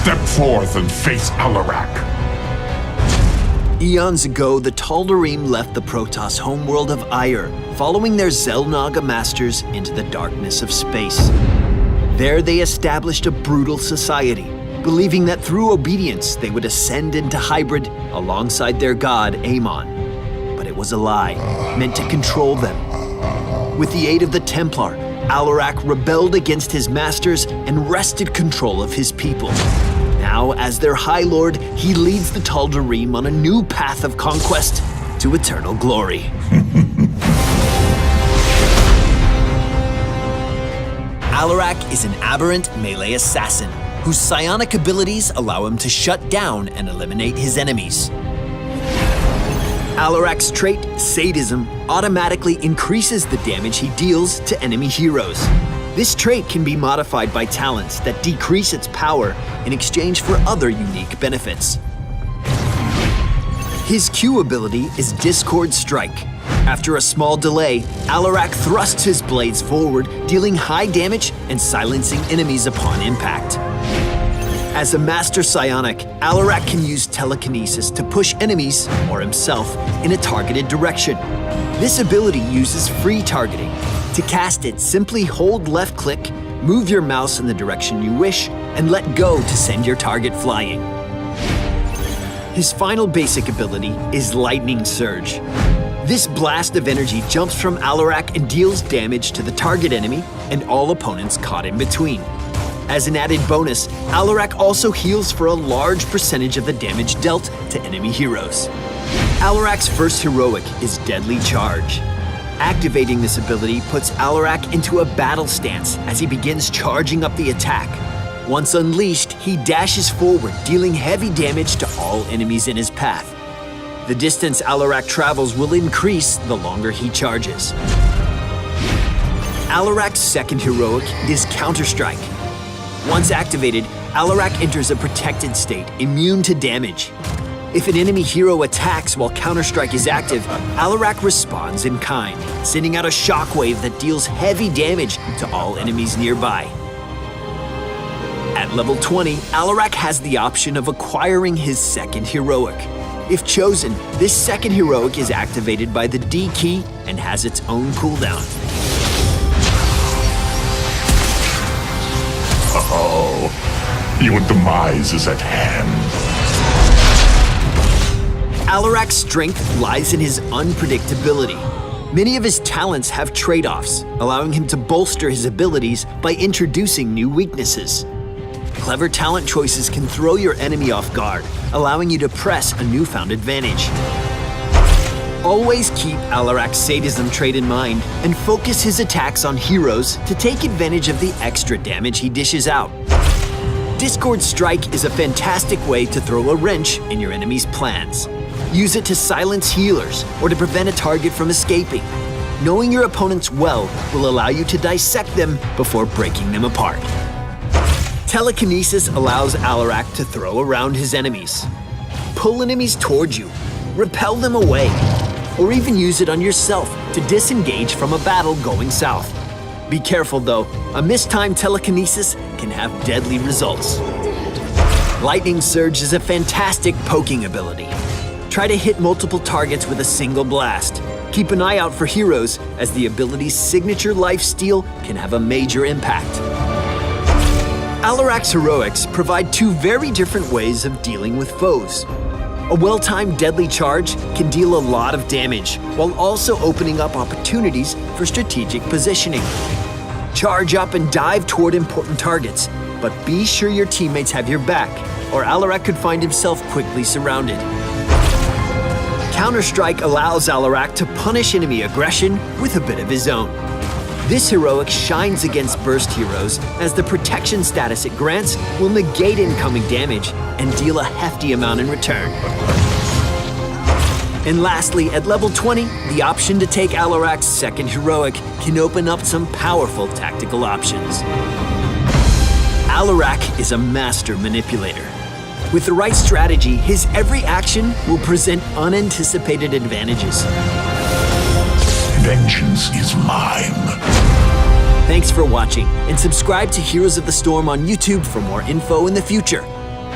Step forth and face Alarac. Eons ago, the Tal'Darim left the Protoss homeworld of Aiur, following their Xel'Naga masters into the darkness of space. There they established a brutal society, believing that through obedience they would ascend into hybrid alongside their god Amon. But it was a lie, meant to control them. With the aid of the Templar, Alarac rebelled against his masters and wrested control of his people. Now, as their High Lord, he leads the Tal'Darim on a new path of conquest to eternal glory. Alarac is an aberrant melee assassin whose psionic abilities allow him to shut down and eliminate his enemies. Alarac's trait, Sadism, automatically increases the damage he deals to enemy heroes. This trait can be modified by talents that decrease its power in exchange for other unique benefits. His Q ability is Discord Strike. After a small delay, Alarac thrusts his blades forward, dealing high damage and silencing enemies upon impact. As a master psionic, Alarac can use telekinesis to push enemies, or himself, in a targeted direction. This ability uses free targeting. To cast it, simply hold left-click, move your mouse in the direction you wish, and let go to send your target flying. His final basic ability is Lightning Surge. This blast of energy jumps from Alarac and deals damage to the target enemy and all opponents caught in between. As an added bonus, Alarac also heals for a large percentage of the damage dealt to enemy heroes. Alarac's first heroic is Deadly Charge. Activating this ability puts Alarac into a battle stance as he begins charging up the attack. Once unleashed, he dashes forward, dealing heavy damage to all enemies in his path. The distance Alarac travels will increase the longer he charges. Alarac's second heroic is Counter-Strike. Once activated, Alarac enters a protected state, immune to damage. If an enemy hero attacks while Counter-Strike is active, Alarac responds in kind, sending out a shockwave that deals heavy damage to all enemies nearby. At level 20, Alarac has the option of acquiring his second heroic. If chosen, this second heroic is activated by the D key and has its own cooldown. Oh, your demise is at hand. Alarac's strength lies in his unpredictability. Many of his talents have trade-offs, allowing him to bolster his abilities by introducing new weaknesses. Clever talent choices can throw your enemy off guard, allowing you to press a newfound advantage. Always keep Alarac's sadism trait in mind and focus his attacks on heroes to take advantage of the extra damage he dishes out. Discord Strike is a fantastic way to throw a wrench in your enemy's plans. Use it to silence healers or to prevent a target from escaping. Knowing your opponents well will allow you to dissect them before breaking them apart. Telekinesis allows Alarac to throw around his enemies. Pull enemies towards you, repel them away, or even use it on yourself to disengage from a battle going south. Be careful though, a mistimed telekinesis can have deadly results. Lightning Surge is a fantastic poking ability. Try to hit multiple targets with a single blast. Keep an eye out for heroes, as the ability's signature lifesteal can have a major impact. Alarac's heroics provide two very different ways of dealing with foes. A well-timed deadly charge can deal a lot of damage, while also opening up opportunities for strategic positioning. Charge up and dive toward important targets, but be sure your teammates have your back, or Alarac could find himself quickly surrounded. Counter-Strike allows Alarac to punish enemy aggression with a bit of his own. This heroic shines against burst heroes, as the protection status it grants will negate incoming damage and deal a hefty amount in return. And lastly, at level 20, the option to take Alarac's second heroic can open up some powerful tactical options. Alarac is a master manipulator. With the right strategy, his every action will present unanticipated advantages. Vengeance is mine. Thanks for watching, and subscribe to Heroes of the Storm on YouTube for more info in the future.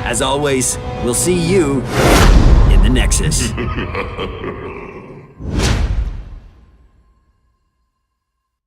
As always, we'll see you in the Nexus.